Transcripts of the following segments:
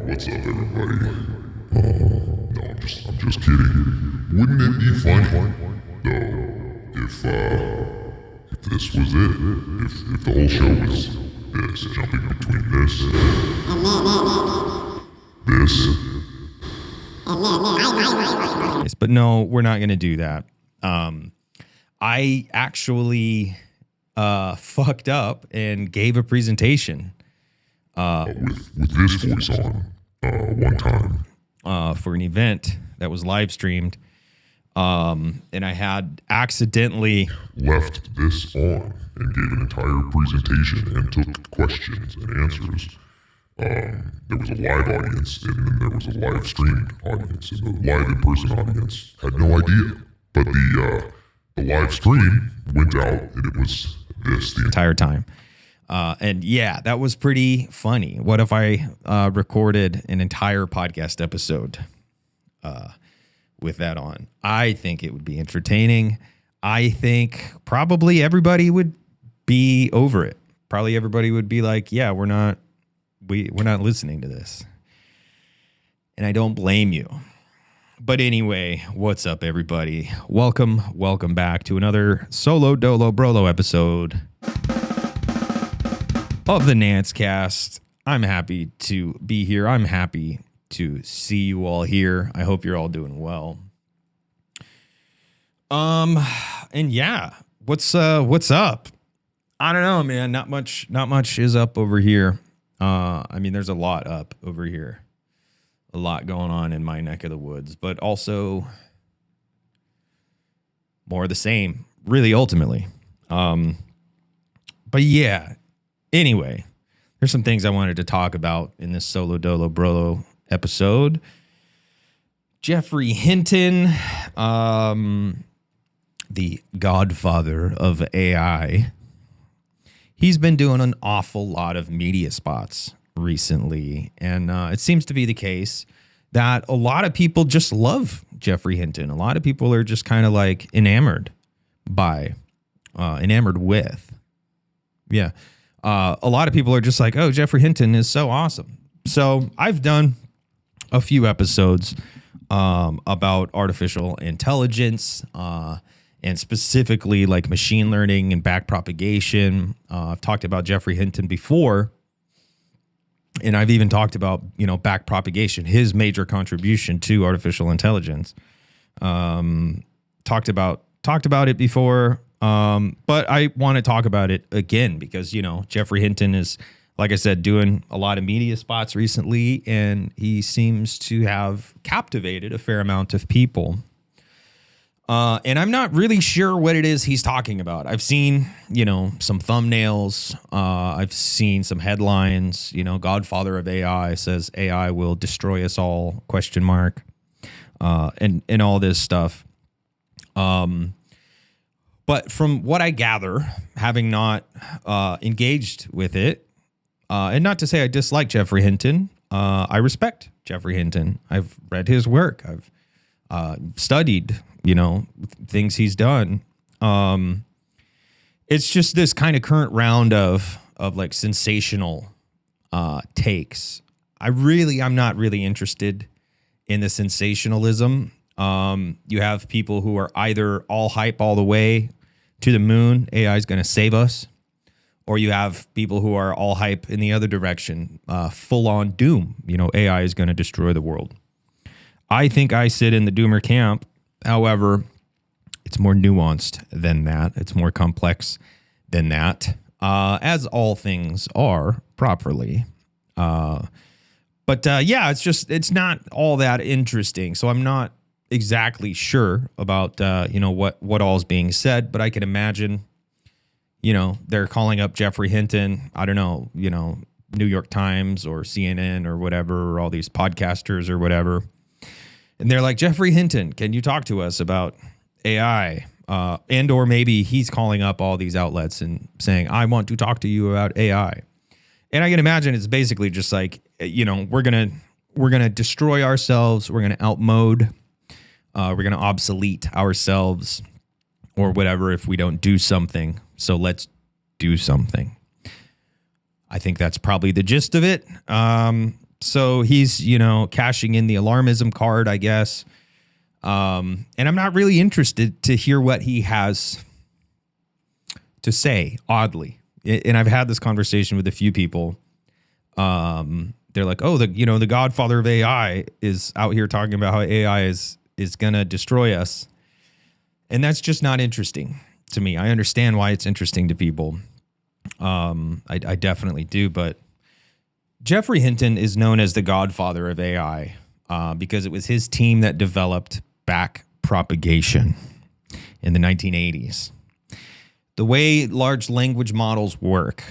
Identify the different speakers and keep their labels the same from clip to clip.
Speaker 1: What's up, everybody? No, I'm just kidding. Wouldn't it be funny, though, if this was it? If the whole show was this, jumping between this,
Speaker 2: But no, we're not going to do that. I actually fucked up and gave a presentation
Speaker 1: with this voice on one time
Speaker 2: for an event that was live streamed, and I had accidentally
Speaker 1: left this on and gave an entire presentation and took questions and answers. There was a live audience, and then there was a live streamed audience, and the live in-person audience had no idea. But the live stream went out, and it was this the
Speaker 2: entire time. And yeah, that was pretty funny. What if I recorded an entire podcast episode with that on? I think it would be entertaining. I think probably everybody would be over it. Probably everybody would be like, yeah, we're not listening to this. And I don't blame you. But anyway, what's up, everybody? Welcome back to another Solo Dolo Brolo episode of the Nuance Cast. I'm happy to be here. I'm happy to see you all here. I hope you're all doing well. And yeah, what's up? I don't know, man. Not much is up over here. I mean, there's a lot up over here. A lot going on in my neck of the woods, but also more of the same, really, ultimately. But yeah, anyway, there's some things I wanted to talk about in this Solo Dolo Brolo episode. Geoffrey Hinton, the Godfather of AI, he's been doing an awful lot of media spots recently, and it seems to be the case that a lot of people just love Geoffrey Hinton. A lot of people are just kind of like enamored with a lot of people are just like, oh, Geoffrey Hinton is so awesome. So I've done a few episodes about artificial intelligence and specifically like machine learning and backpropagation. I've talked about Geoffrey Hinton before, and I've even talked about, backpropagation, his major contribution to artificial intelligence. Talked about it before, but I want to talk about it again because, Geoffrey Hinton is, like I said, doing a lot of media spots recently, and he seems to have captivated a fair amount of people. And I'm not really sure what it is he's talking about. I've seen, some thumbnails. I've seen some headlines. Godfather of AI says AI will destroy us all, ? And all this stuff. But from what I gather, having not engaged with it, and not to say I dislike Geoffrey Hinton, I respect Geoffrey Hinton. I've read his work. I've studied, things he's done. It's just this kind of current round of like sensational takes. I'm not really interested in the sensationalism. You have people who are either all hype all the way to the moon, AI is going to save us, or you have people who are all hype in the other direction, full on doom. AI is going to destroy the world. I think I sit in the doomer camp. However, it's more nuanced than that. It's more complex than that, as all things are properly. But it's not all that interesting. So I'm not exactly sure about, what all is being said, but I can imagine, they're calling up Geoffrey Hinton. I don't know, New York Times or CNN or whatever, or all these podcasters or whatever. And they're like, Geoffrey Hinton, can you talk to us about AI? And or maybe he's calling up all these outlets and saying, I want to talk to you about AI. And I can imagine it's basically just like, we're gonna destroy ourselves. We're gonna outmode. We're gonna obsolete ourselves or whatever if we don't do something. So let's do something. I think that's probably the gist of it. So he's, cashing in the alarmism card, I guess. And I'm not really interested to hear what he has to say, oddly. And I've had this conversation with a few people. They're like, oh, the Godfather of AI is out here talking about how AI is going to destroy us. And that's just not interesting to me. I understand why it's interesting to people. I definitely do, but Geoffrey Hinton is known as the Godfather of AI because it was his team that developed backpropagation in the 1980s. The way large language models work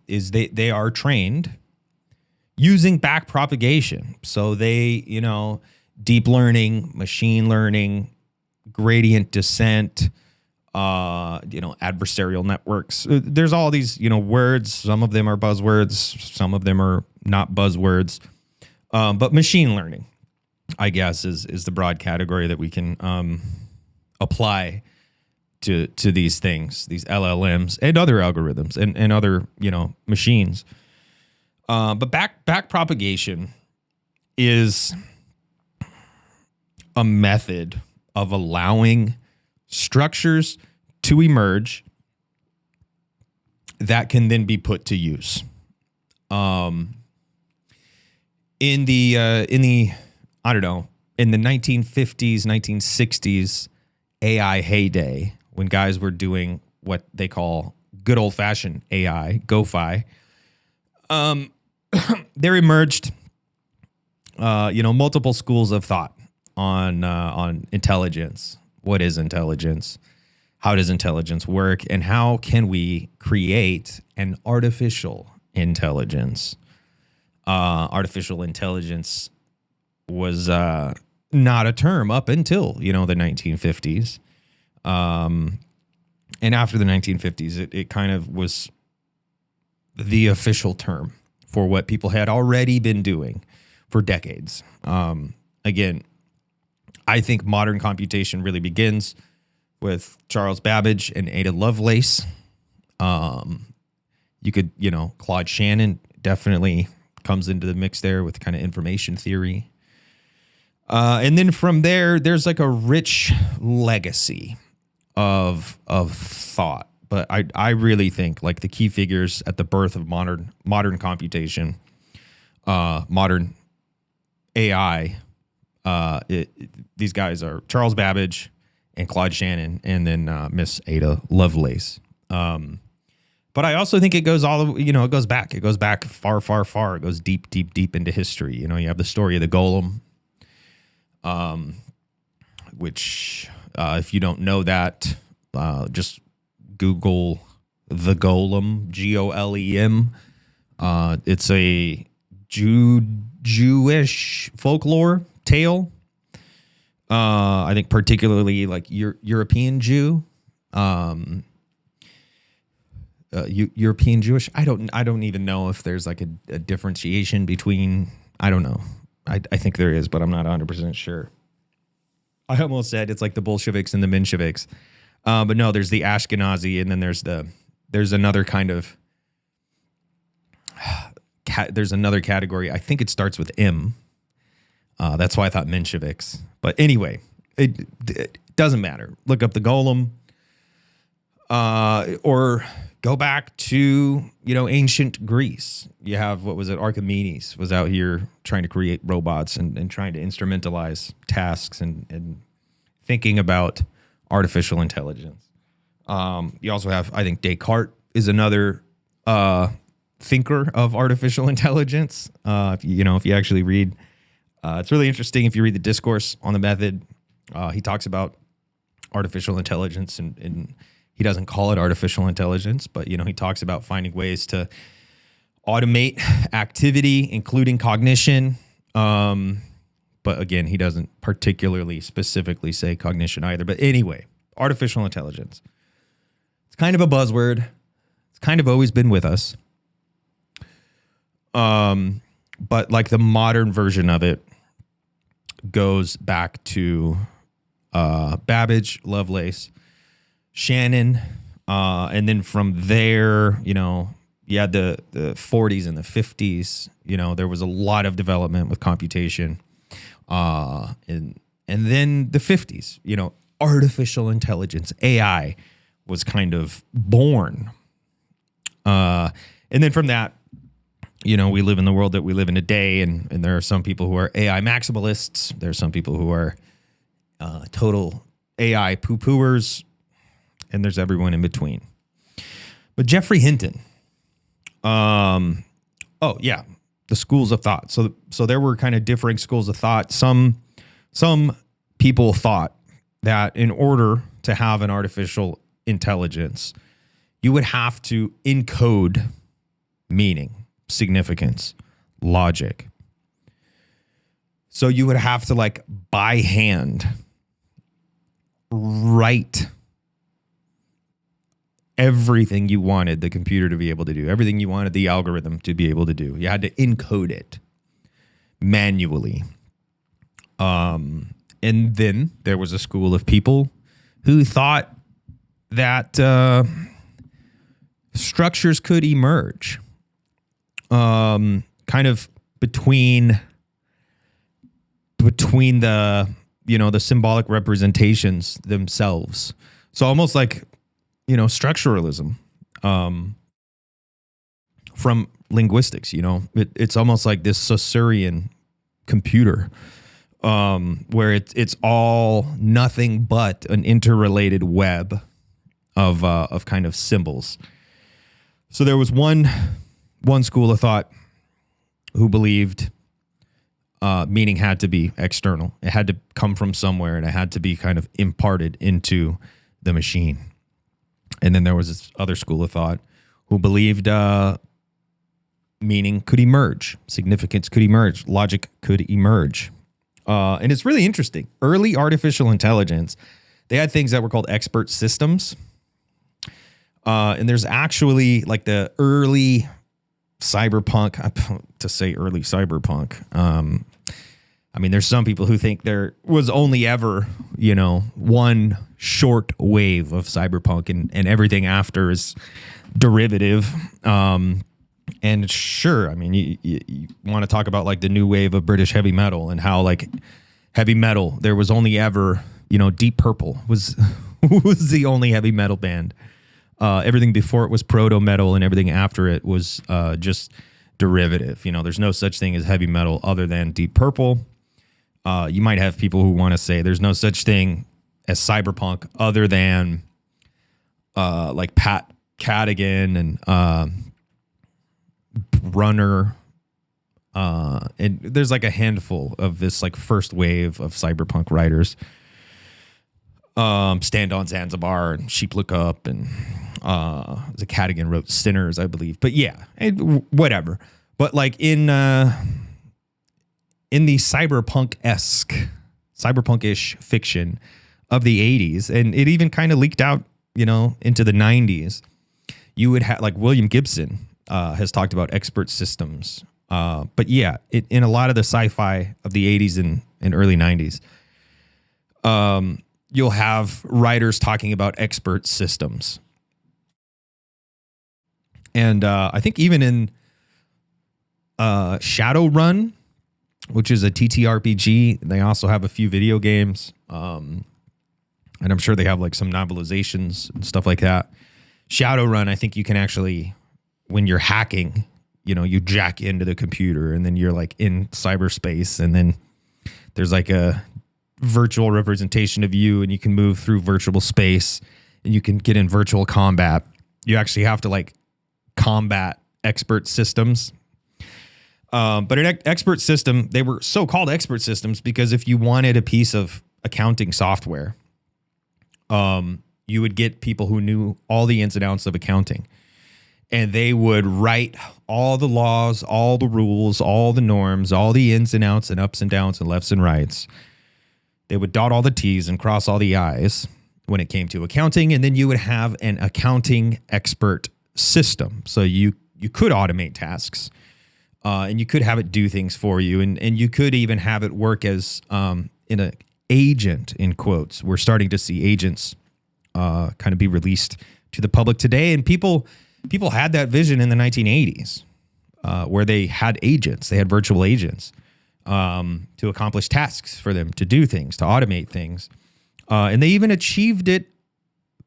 Speaker 2: is they are trained using backpropagation. So they, deep learning, machine learning, gradient descent, adversarial networks. There's all these, words. Some of them are buzzwords. Some of them are not buzzwords. But machine learning, I guess, is the broad category that we can apply to these things, these LLMs and other algorithms and other, machines. But backpropagation is a method of allowing structures to emerge that can then be put to use. In the 1950s, 1960s AI heyday, when guys were doing what they call good old fashioned AI, GoFi, there emerged, multiple schools of thought on intelligence. What is intelligence? How does intelligence work? And how can we create an artificial intelligence? Artificial intelligence was not a term up until, the 1950s. And after the 1950s, it kind of was the official term for what people had already been doing for decades. Again, I think modern computation really begins with Charles Babbage and Ada Lovelace. You could, Claude Shannon definitely comes into the mix there with kind of information theory. And then from there, there's like a rich legacy of thought. But I really think like the key figures at the birth of modern computation, modern AI, these guys are Charles Babbage and Claude Shannon, and then Miss Ada Lovelace. But I also think it goes it goes back. It goes back far, far, far. It goes deep, deep, deep into history. You have the story of the golem, which if you don't know that, just Google the golem, Golem. It's a Jewish folklore tale. I think particularly like European Jew, European Jewish. I don't even know if there's like a differentiation between. I don't know. I think there is, but I'm not 100% sure. I almost said it's like the Bolsheviks and the Mensheviks, but no. There's the Ashkenazi, and then there's another kind of. There's another category. I think it starts with M. That's why I thought Mensheviks. But anyway, it doesn't matter. Look up the golem, or go back to ancient Greece. You have Archimedes was out here trying to create robots and trying to instrumentalize tasks and thinking about artificial intelligence. You also have, I think, Descartes is another thinker of artificial intelligence. If you actually read, it's really interesting. If you read the Discourse on the Method, he talks about artificial intelligence, and he doesn't call it artificial intelligence, but he talks about finding ways to automate activity, including cognition. But again, he doesn't particularly specifically say cognition either. But anyway, artificial intelligence. It's kind of a buzzword. It's kind of always been with us. But like the modern version of it goes back to Babbage, Lovelace, Shannon, and then from there, you had the 40s and the 50s. There was a lot of development with computation, and then the 50s. Artificial intelligence, AI, was kind of born, and then from that. We live in the world that we live in today, and there are some people who are AI maximalists. There are some people who are total AI poo-pooers, and there's everyone in between. But Geoffrey Hinton, the schools of thought. So there were kind of differing schools of thought. Some people thought that in order to have an artificial intelligence, you would have to encode meaning, significance, logic. So you would have to by hand write everything you wanted the computer to be able to do, everything you wanted the algorithm to be able to do. You had to encode it manually. And then there was a school of people who thought that structures could emerge kind of between the the symbolic representations themselves. So almost like structuralism from linguistics. It's almost like this Saussurean computer where it's all nothing but an interrelated web of kind of symbols. So there was one school of thought who believed meaning had to be external. It had to come from somewhere, and it had to be kind of imparted into the machine. And then there was this other school of thought who believed meaning could emerge, significance could emerge, logic could emerge. And it's really interesting. Early artificial intelligence, they had things that were called expert systems. And there's actually the early cyberpunk, to say early cyberpunk, I mean, there's some people who think there was only ever, one short wave of cyberpunk, and everything after is derivative. And sure, I mean, you want to talk about like the new wave of British heavy metal and how like heavy metal, there was only ever, Deep Purple was was the only heavy metal band. Everything before it was proto metal, and everything after it was just derivative. There's no such thing as heavy metal other than Deep Purple. You might have people who want to say there's no such thing as cyberpunk other than like Pat Cadigan and Runner. And there's like a handful of this like first wave of cyberpunk writers. Stand on Zanzibar and Sheep Look Up, and the Cadigan wrote Sinners, I believe. But yeah, whatever. But like in the cyberpunk-ish fiction of the 80s, and it even kind of leaked out, into the 90s, you would have like William Gibson has talked about expert systems. But yeah, in a lot of the sci-fi of the 80s and early 90s, you'll have writers talking about expert systems. And I think even in Shadowrun, which is a TTRPG, they also have a few video games. And I'm sure they have like some novelizations and stuff like that. Shadowrun, I think you can actually, when you're hacking, you jack into the computer and then you're like in cyberspace, and then there's like a virtual representation of you, and you can move through virtual space, and you can get in virtual combat. You actually have to like combat expert systems. But an expert system, they were so called expert systems because if you wanted a piece of accounting software, you would get people who knew all the ins and outs of accounting, and they would write all the laws, all the rules, all the norms, all the ins and outs and ups and downs and lefts and rights. They would dot all the T's and cross all the I's when it came to accounting. And then you would have an accounting expert system. So you could automate tasks, and you could have it do things for you. And you could even have it work as in an agent, in quotes. We're starting to see agents kind of be released to the public today. And people had that vision in the 1980s where they had agents. They had virtual agents to accomplish tasks for them, to do things, to automate things. And they even achieved it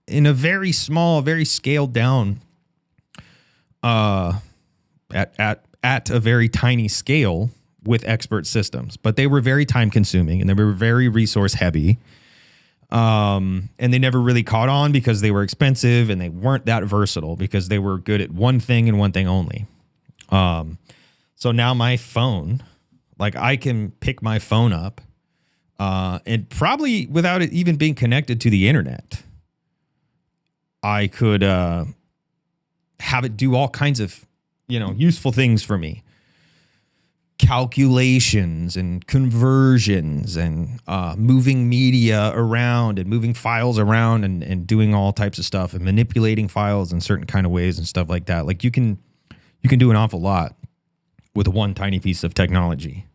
Speaker 2: in a very small, very scaled down, at a very tiny scale with expert systems. But they were very time consuming, and they were very resource heavy. And they never really caught on because they were expensive, and they weren't that versatile because they were good at one thing and one thing only. So now my phone, like I can pick my phone up, and probably without it even being connected to the internet, I could have it do all kinds of, useful things for me. Calculations and conversions and moving media around and moving files around and doing all types of stuff and manipulating files in certain kind of ways and stuff like that. Like you can do an awful lot with one tiny piece of technology.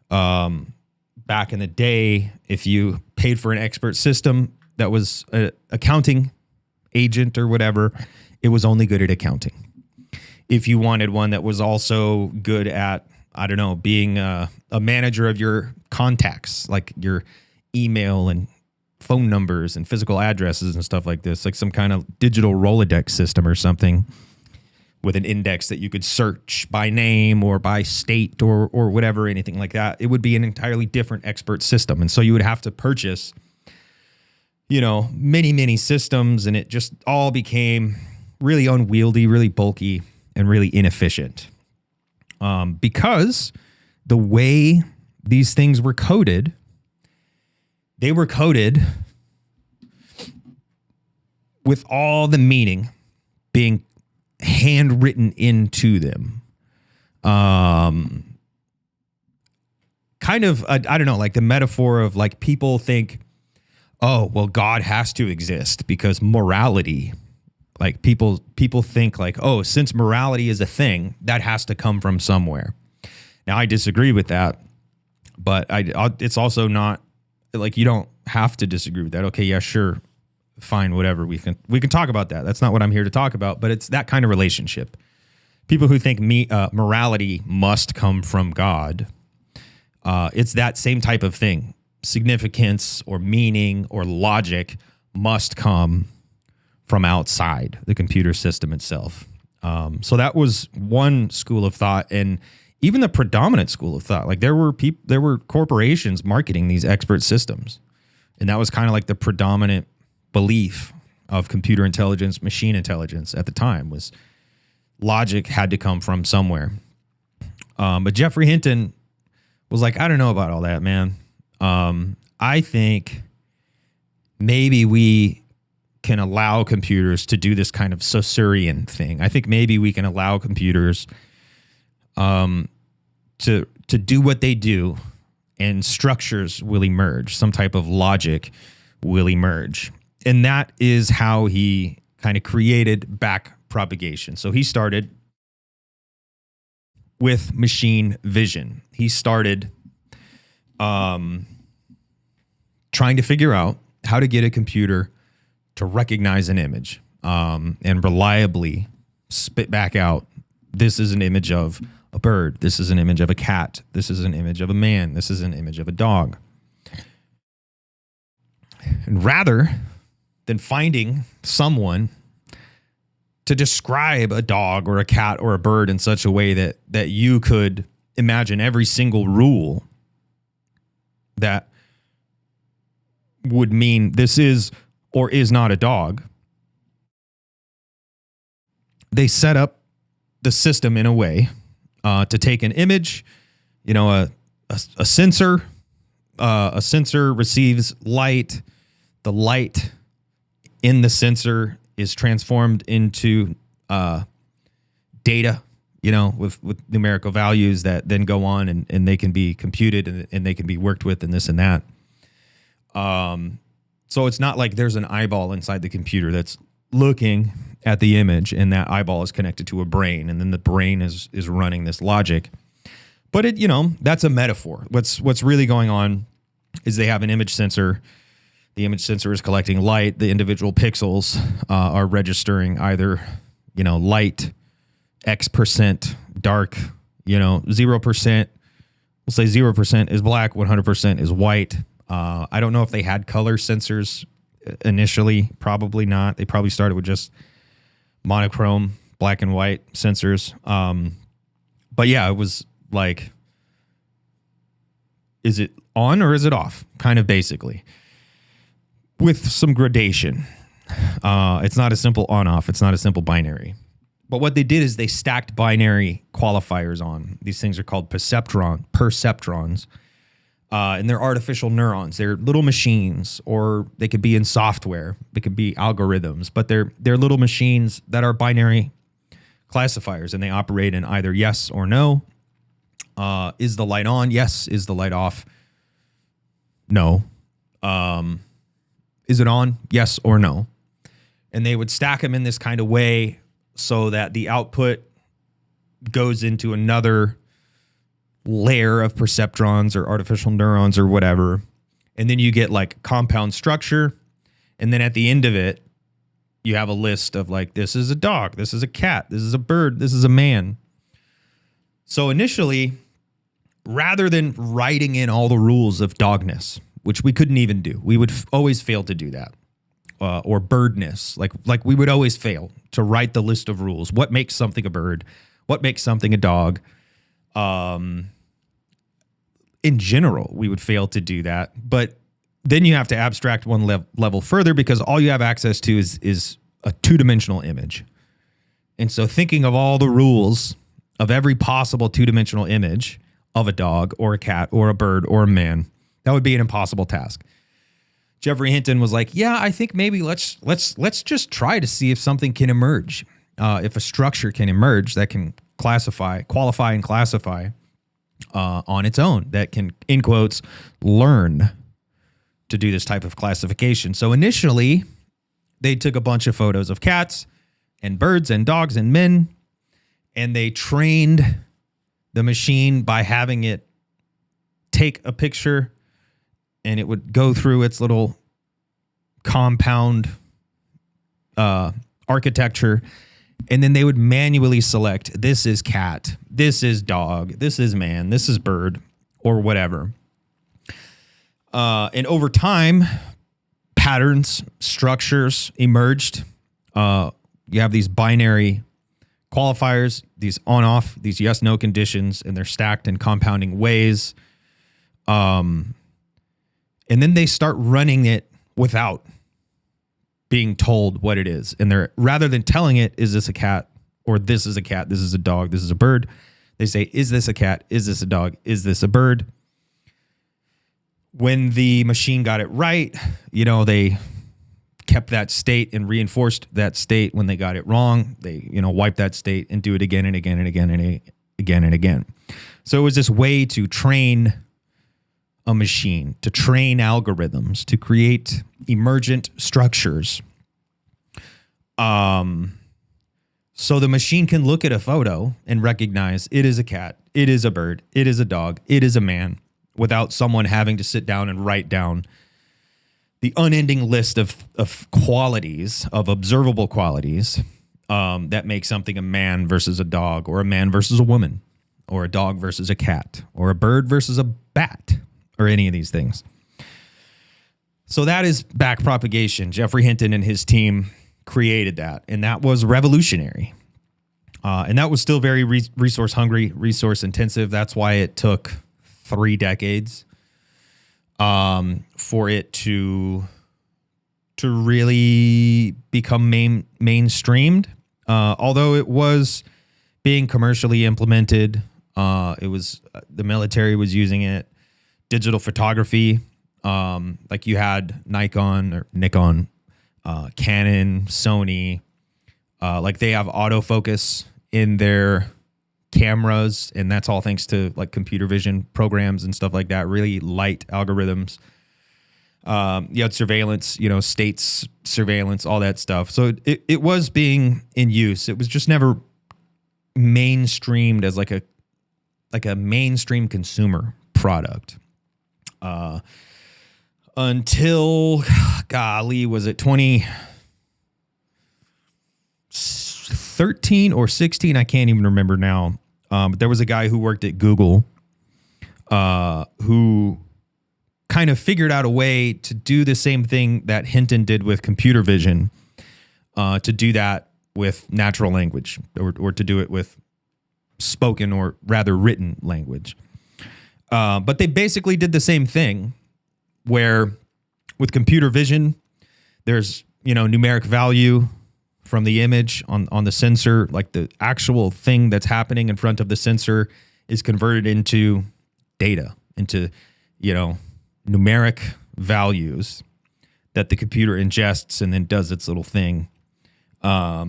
Speaker 2: Back in the day, if you paid for an expert system that was an accounting agent or whatever, it was only good at accounting. If you wanted one that was also good at, I don't know, being a manager of your contacts, like your email and phone numbers and physical addresses and stuff like this, like some kind of digital Rolodex system or something with an index that you could search by name or by state or whatever, anything like that, it would be an entirely different expert system. And so you would have to purchase, many, many systems, and it just all became really unwieldy, really bulky, and really inefficient. Because the way these things were coded, they were coded with all the meaning being handwritten into them. Kind of, I don't know, like the metaphor of like people think, oh, well, God has to exist because morality. Like people think like, oh, since morality is a thing, that has to come from somewhere. Now, I disagree with that. But it's also not like you don't have to disagree with that. Okay, yeah, sure, fine, whatever. We can talk about that. That's not what I'm here to talk about. But it's that kind of relationship. People who think morality must come from God, it's that same type of thing. Significance or meaning or logic must come from outside the computer system itself. So that was one school of thought, and even the predominant school of thought. Like there were corporations marketing these expert systems, and that was kind of like the predominant belief of computer intelligence, machine intelligence at the time was logic had to come from somewhere. But Geoffrey Hinton was like, I don't know about all that, man. I think maybe we can allow computers to do this kind of Saussurean thing. I think maybe we can allow computers to do what they do, and structures will emerge. Some type of logic will emerge. And that is how he kind of created back propagation. So he started with machine vision. He started trying to figure out how to get a computer to recognize an image and reliably spit back out, this is an image of a bird, this is an image of a cat, this is an image of a man, this is an image of a dog. And rather than finding someone to describe a dog or a cat or a bird in such a way that you could imagine every single rule that would mean this is or is not a dog, they set up the system in a way to take an image, a sensor. A sensor receives light. The light in the sensor is transformed into data, with numerical values that then go on and they can be computed and they can be worked with and this and that. So it's not like there's an eyeball inside the computer that's looking at the image and that eyeball is connected to a brain and then the brain is running this logic. But that's a metaphor. What's really going on is they have an image sensor. The image sensor is collecting light. The individual pixels are registering either, light, X%, dark, 0%. We'll say 0% is black, 100% is white. I don't know if they had color sensors initially. Probably not. They probably started with just monochrome, black and white sensors. But yeah, it was like, is it on or is it off? Kind of basically. With some gradation. It's not a simple on-off. It's not a simple binary. But what they did is they stacked binary qualifiers on. These things are called perceptrons. And they're artificial neurons. They're little machines, or they could be in software. They could be algorithms, but they're little machines that are binary classifiers, and they operate in either yes or no. Is the light on? Yes. Is the light off? No. Is it on? Yes or no. And they would stack them in this kind of way so that the output goes into another layer of perceptrons or artificial neurons or whatever. And then you get like compound structure. And then at the end of it, you have a list of like, this is a dog, this is a cat, this is a bird, this is a man. So initially, rather than writing in all the rules of dogness, which we couldn't even do, we would always fail to do that. Or birdness, like we would always fail to write the list of rules. What makes something a bird? What makes something a dog? In general, we would fail to do that. But then you have to abstract one level further because all you have access to is a two-dimensional image. And so thinking of all the rules of every possible two-dimensional image of a dog or a cat or a bird or a man, that would be an impossible task. Geoffrey Hinton was like, yeah, I think maybe let's just try to see if something can emerge. If a structure can emerge that can qualify and classify on its own, that can, in quotes, learn to do this type of classification. So initially, they took a bunch of photos of cats and birds and dogs and men, and they trained the machine by having it take a picture and it would go through its little compound architecture, and then they would manually select, this is cat, this is dog, this is man, this is bird, or whatever. And over time, patterns, structures emerged. You have these binary qualifiers, these on-off, these yes-no conditions, and they're stacked in compounding ways. And then they start running it without being told what it is. And they're, rather than telling it, is this a cat? Or this is a cat, this is a dog, this is a bird. They say, is this a cat? Is this a dog? Is this a bird? When the machine got it right, they kept that state and reinforced that state. When they got it wrong, they, wipe that state and do it again and again and again and again and again. So it was this way to train a machine, to train algorithms, to create emergent structures. So the machine can look at a photo and recognize it is a cat, it is a bird, it is a dog, it is a man, without someone having to sit down and write down the unending list of qualities, of observable qualities, that make something a man versus a dog, or a man versus a woman, or a dog versus a cat, or a bird versus a bat, or any of these things. So that is back propagation. Geoffrey Hinton and his team created that, and that was revolutionary. And that was still very resource hungry, resource intensive. That's why it took 3 decades for it to really become mainstreamed. Although it was being commercially implemented, it was the military was using it. Digital photography, like you had Nikon, Canon, Sony, like they have autofocus in their cameras, and that's all thanks to like computer vision programs and stuff like that, really light algorithms. You had surveillance, states surveillance, all that stuff. So it was being in use. It was just never mainstreamed as like a mainstream consumer product. Until, golly, was it 2013 or 16? I can't even remember now. But there was a guy who worked at Google who kind of figured out a way to do the same thing that Hinton did with computer vision, to do that with natural language, or to do it with spoken, or rather written language. But they basically did the same thing, where with computer vision, there's, numeric value from the image on the sensor, like the actual thing that's happening in front of the sensor is converted into data, into, numeric values that the computer ingests and then does its little thing. I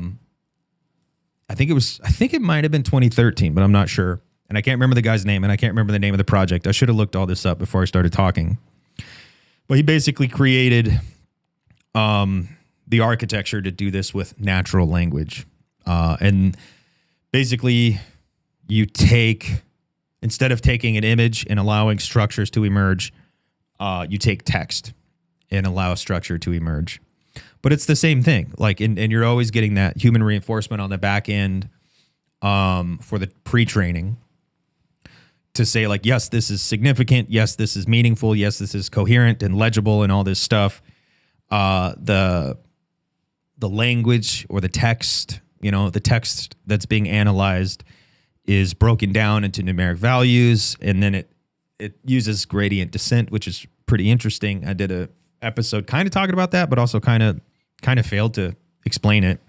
Speaker 2: think it might have been 2013, but I'm not sure. And I can't remember the guy's name, and I can't remember the name of the project. I should have looked all this up before I started talking. But he basically created the architecture to do this with natural language. And basically, you take, instead of taking an image and allowing structures to emerge, you take text and allow a structure to emerge. But it's the same thing. Like, and you're always getting that human reinforcement on the back end for the pre-training, to say like, yes, this is significant. Yes, this is meaningful. Yes, this is coherent and legible and all this stuff. The language, or the text, the text that's being analyzed is broken down into numeric values, and then it uses gradient descent, which is pretty interesting. I did a episode kind of talking about that, but also kind of failed to explain it.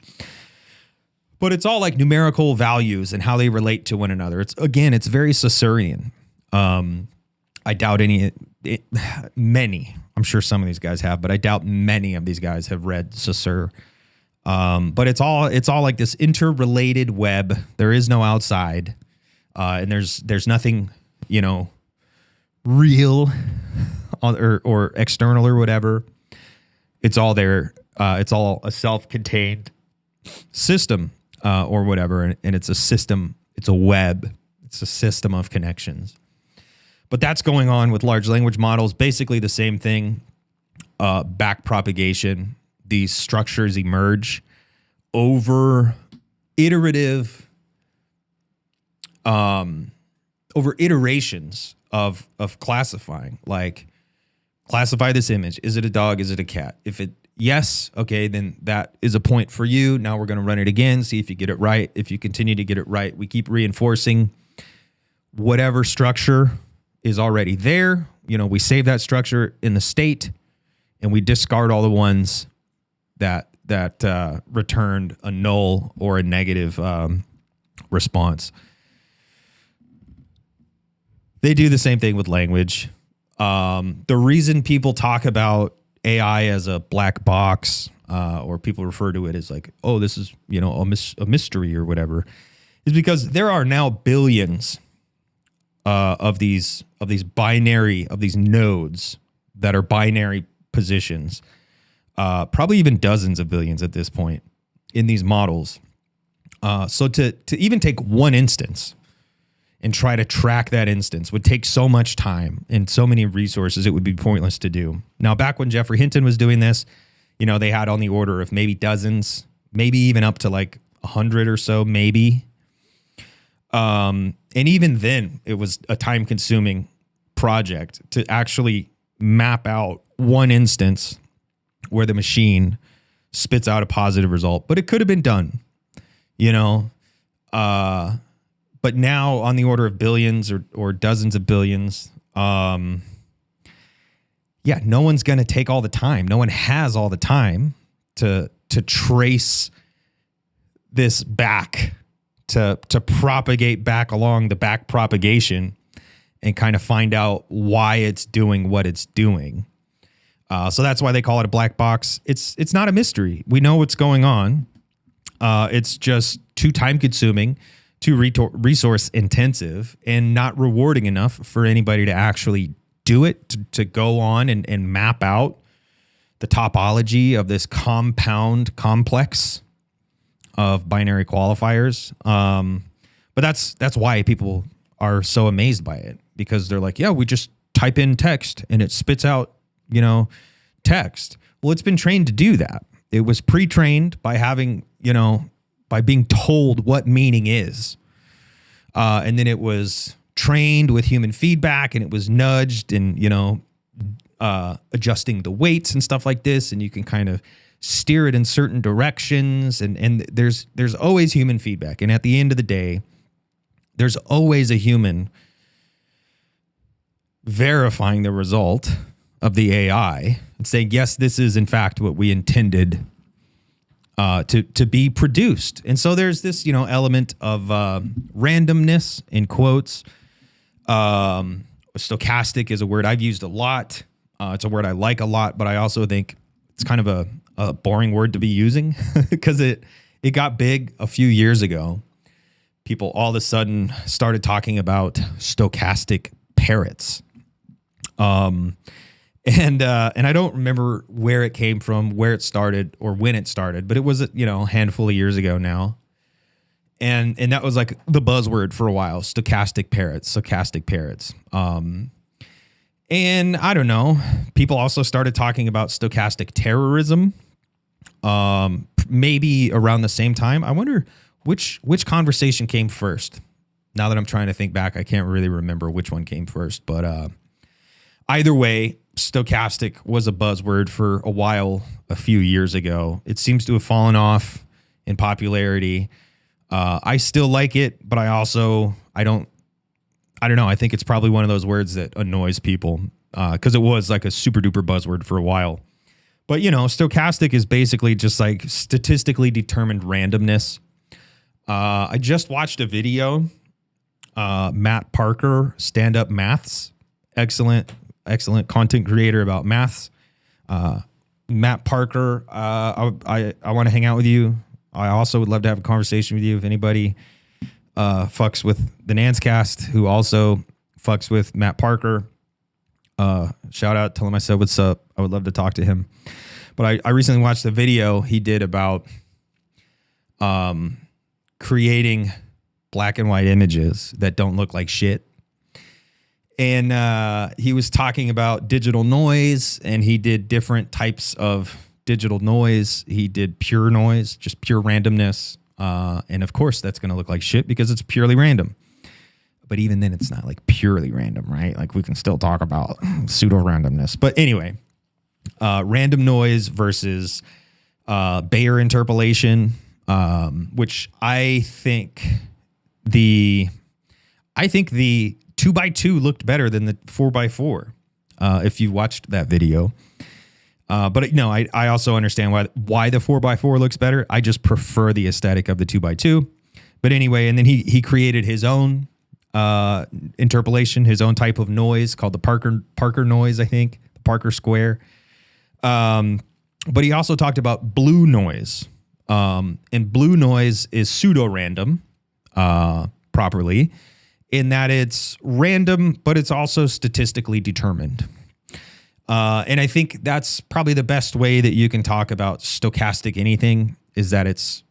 Speaker 2: But it's all like numerical values and how they relate to one another. It's very Saussurean. I doubt many, I'm sure some of these guys have, but I doubt many of these guys have read Saussure. But it's all like this interrelated web. There is no outside, and there's nothing, real or external or whatever. It's all there. It's all a self-contained system. Or whatever, and it's a system, it's a web, it's a system of connections. But that's going on with large language models. Basically the same thing. Back propagation. These structures emerge over iterative, over iterations of classifying. Like, classify this image. Is it a dog? Is it a cat? If it yes, okay, then that is a point for you. Now we're going to run it again, see if you get it right. If you continue to get it right, we keep reinforcing whatever structure is already there. You know, we save that structure in the state, and we discard all the ones that returned a null or a negative response. They do the same thing with language. The reason people talk about AI as a black box, or people refer to it as like, oh, this is, you know, a mystery or whatever, is because there are now billions of these nodes that are binary positions, probably even dozens of billions at this point in these models. So to even take one instance and try to track that instance would take so much time and so many resources, it would be pointless to do. Now, back when Geoffrey Hinton was doing this, you know, they had on the order of maybe dozens, maybe even up to like 100 or so, maybe. And even then, it was a time-consuming project to actually map out one instance where the machine spits out a positive result. But it could have been done, you know. But now on the order of billions or dozens of billions, yeah, no one's going to take all the time. No one has all the time to trace this back, to propagate back along the back propagation and kind of find out why it's doing what it's doing. So that's why they call it a black box. It's not a mystery. We know what's going on. It's just too time consuming, too resource intensive, and not rewarding enough for anybody to actually do it, to go on and map out the topology of this compound complex of binary qualifiers. But that's why people are so amazed by it, because they're like, yeah, we just type in text and it spits out, you know, text. Well, it's been trained to do that. It was pre-trained by having, you know, by being told what meaning is. And then it was trained with human feedback, and it was nudged and, you know, adjusting the weights and stuff like this. And you can kind of steer it in certain directions. And there's always human feedback. And at the end of the day, there's always a human verifying the result of the AI and saying, yes, this is in fact what we intended to be produced. And so there's this, you know, element of randomness in quotes. Stochastic is a word I've used a lot. It's a word I like a lot, but I also think it's kind of a boring word to be using because it got big a few years ago. People all of a sudden started talking about stochastic parrots. And I don't remember where it came from, where it started, or when it started, but it was, you know, a handful of years ago now. And that was like the buzzword for a while, stochastic parrots. And I don't know, people also started talking about stochastic terrorism, maybe around the same time. I wonder which conversation came first. Now that I'm trying to think back, I can't really remember which one came first, but either way, stochastic was a buzzword for a while a few years ago. It seems to have fallen off in popularity. I still like it, but I don't know. I think it's probably one of those words that annoys people because it was like a super duper buzzword for a while. But, you know, stochastic is basically just like statistically determined randomness. I just watched a video. Matt Parker, Stand Up Maths. Excellent content creator about maths. Matt Parker, I want to hang out with you. I also would love to have a conversation with you if anybody fucks with the Nancecast, who also fucks with Matt Parker. Shout out, tell him I said what's up. I would love to talk to him. But I recently watched a video he did about creating black and white images that don't look like shit. And he was talking about digital noise, and he did different types of digital noise. He did pure noise, just pure randomness. And of course, that's going to look like shit because it's purely random. But even then, it's not like purely random, right? Like we can still talk about pseudo randomness. But anyway, random noise versus Bayer interpolation, which I think the 2x2 looked better than the 4x4. If you watched that video. But no, I also understand why the 4x4 looks better. I just prefer the aesthetic of the 2x2. But anyway, and then he created his own interpolation, his own type of noise called the Parker noise, I think, the Parker square. But he also talked about blue noise. And blue noise is pseudo-random, properly, in that it's random, but it's also statistically determined. And I think that's probably the best way that you can talk about stochastic anything, is that it's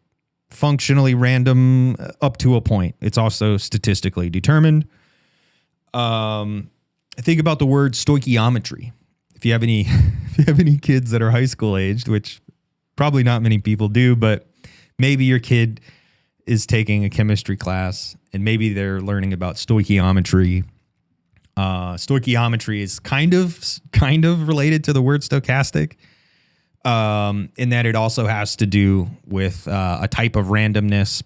Speaker 2: functionally random up to a point. It's also statistically determined. Think about the word stoichiometry. If you have any kids that are high school aged, which probably not many people do, but maybe your kid is taking a chemistry class and maybe they're learning about stoichiometry. Stoichiometry is kind of related to the word stochastic, in that it also has to do with a type of randomness,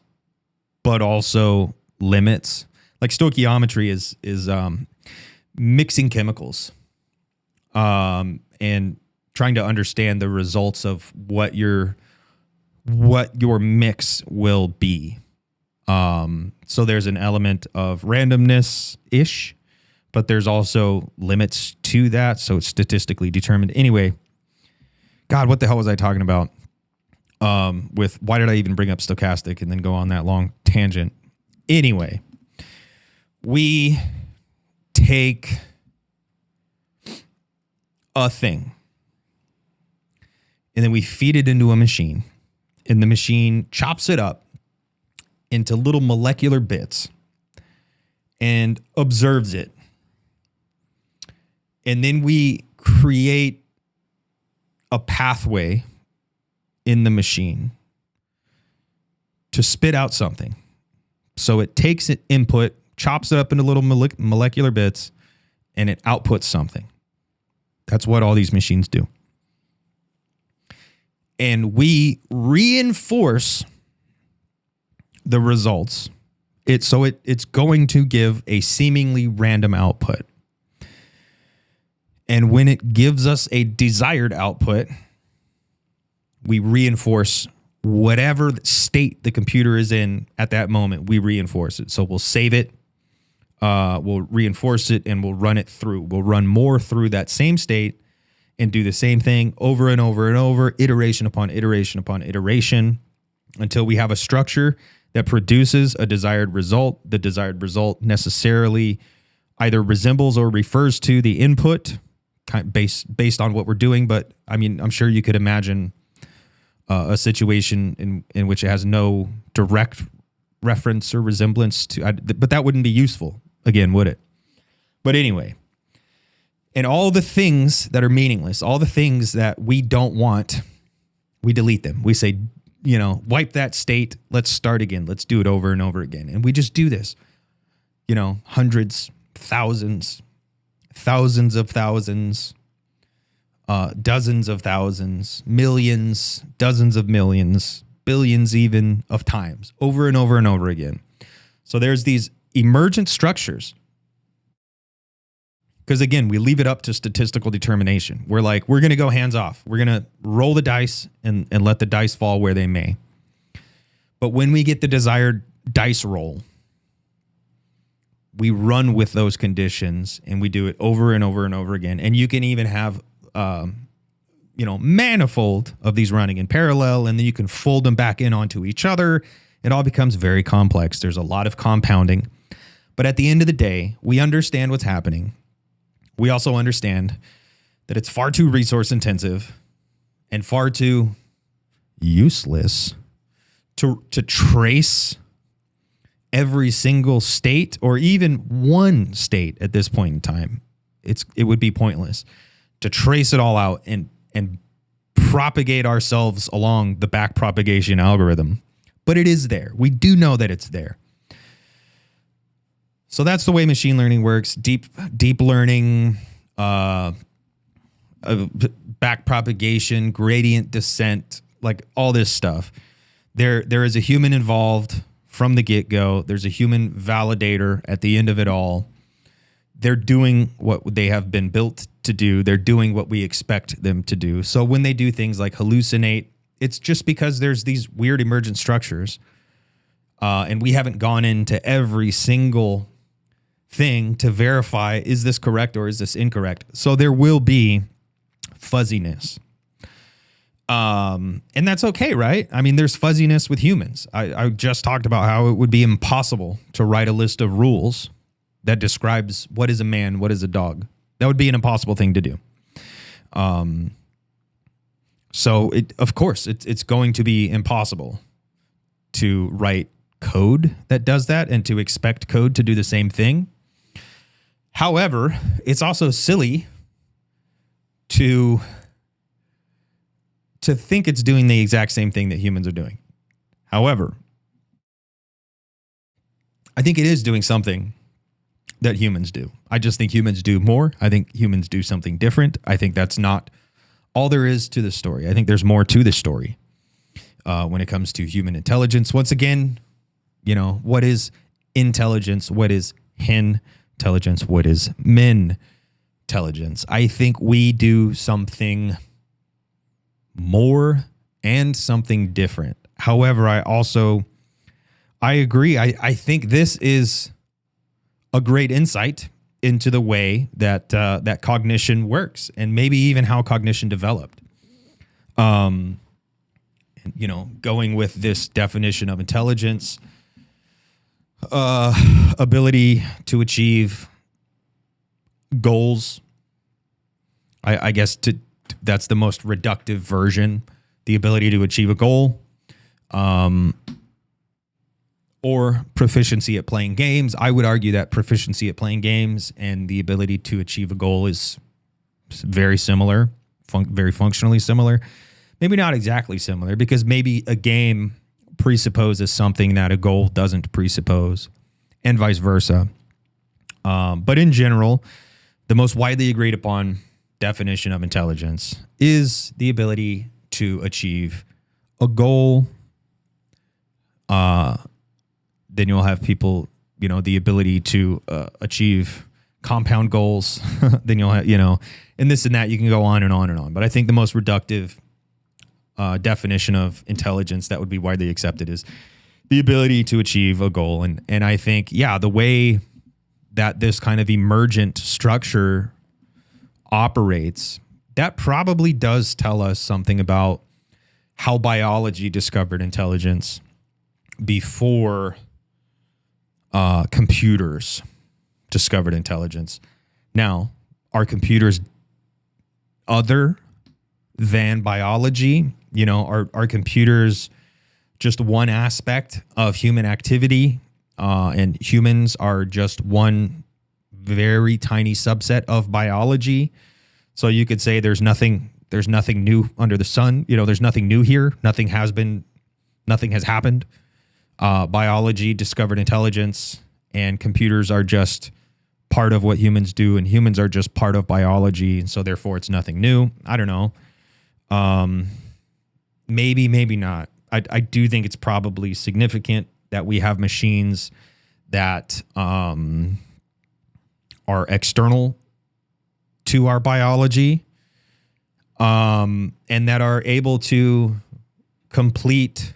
Speaker 2: but also limits. Like stoichiometry is mixing chemicals, and trying to understand the results of what your mix will be. So there's an element of randomness-ish, but there's also limits to that, so it's statistically determined. Anyway, God, what the hell was I talking about? With why did I even bring up stochastic and then go on that long tangent? Anyway, we take a thing and then we feed it into a machine, and the machine chops it up into little molecular bits and observes it. And then we create a pathway in the machine to spit out something. So it takes an input, chops it up into little molecular bits, and it outputs something. That's what all these machines do. And we reinforce the results. It's going to give a seemingly random output. And when it gives us a desired output, we reinforce whatever state the computer is in at that moment. We reinforce it. So we'll save it, we'll reinforce it, and we'll run it through. We'll run more through that same state and do the same thing over and over and over, iteration upon iteration upon iteration, until we have a structure that produces a desired result. The desired result necessarily either resembles or refers to the input based on what we're doing. But I mean, I'm sure you could imagine a situation in which it has no direct reference or resemblance to, but that wouldn't be useful again, would it? But anyway, and all the things that are meaningless, all the things that we don't want, we delete them. We say, wipe that state. Let's start again. Let's do it over and over again. And we just do this, hundreds, thousands of thousands, dozens of thousands, millions, dozens of millions, billions even of times, over and over and over again. So there's these emergent structures. Because again, we leave it up to statistical determination. We're going to go hands off. We're going to roll the dice and let the dice fall where they may. But when we get the desired dice roll, we run with those conditions and we do it over and over and over again. And you can even have, manifold of these running in parallel, and then you can fold them back in onto each other. It all becomes very complex. There's a lot of compounding. But at the end of the day, we understand what's happening. We also understand that it's far too resource intensive and far too useless to trace every single state or even one state at this point in time, it would be pointless to trace it all out and propagate ourselves along the back propagation algorithm. But it is there. We do know that it's there. So that's the way machine learning works. Deep learning, back propagation, gradient descent, like all this stuff. There is a human involved from the get-go. There's a human validator at the end of it all. They're doing what they have been built to do. They're doing what we expect them to do. So when they do things like hallucinate, it's just because there's these weird emergent structures, and we haven't gone into every single thing to verify, is this correct or is this incorrect? So there will be fuzziness. And that's okay, right? I mean, there's fuzziness with humans. I just talked about how it would be impossible to write a list of rules that describes what is a man, what is a dog. That would be an impossible thing to do. So of course, it's going to be impossible to write code that does that and to expect code to do the same thing. However, it's also silly to think it's doing the exact same thing that humans are doing. However, I think it is doing something that humans do. I just think humans do more. I think humans do something different. I think that's not all there is to the story. I think there's more to the story when it comes to human intelligence. Once again, what is intelligence? What is intelligence? What is men intelligence? I think we do something more and something different. However, I agree. I think this is a great insight into the way that that cognition works, and maybe even how cognition developed. Going with this definition of intelligence, ability to achieve goals. I guess that's the most reductive version. The ability to achieve a goal. Or proficiency at playing games. I would argue that proficiency at playing games and the ability to achieve a goal is very similar, very functionally similar. Maybe not exactly similar, because maybe a game presupposes something that a goal doesn't presuppose, and vice versa. But in general, the most widely agreed upon definition of intelligence is the ability to achieve a goal. Then you'll have people, the ability to achieve compound goals. Then you'll have, and this and that. You can go on and on and on. But I think the most reductive definition of intelligence that would be widely accepted is the ability to achieve a goal. And I think, the way that this kind of emergent structure operates, that probably does tell us something about how biology discovered intelligence before computers discovered intelligence. Now, are computers other than biology? Are computers just one aspect of human activity, and humans are just one very tiny subset of biology? So you could say there's nothing new under the sun. There's nothing new here. Nothing has happened. Biology discovered intelligence, and computers are just part of what humans do, and humans are just part of biology, and so therefore it's nothing new. I don't know. Maybe not. I do think it's probably significant that we have machines that are external to our biology, and that are able to complete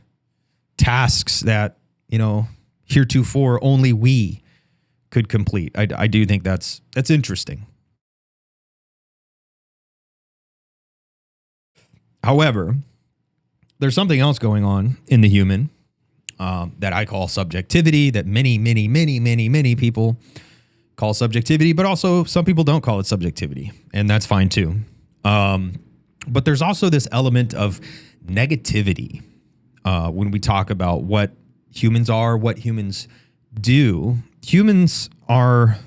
Speaker 2: tasks that, heretofore only we could complete. I do think that's interesting. However, there's something else going on in the human that I call subjectivity, that many people call subjectivity, but also some people don't call it subjectivity, and that's fine too. But there's also this element of negativity when we talk about what humans are, what humans humans are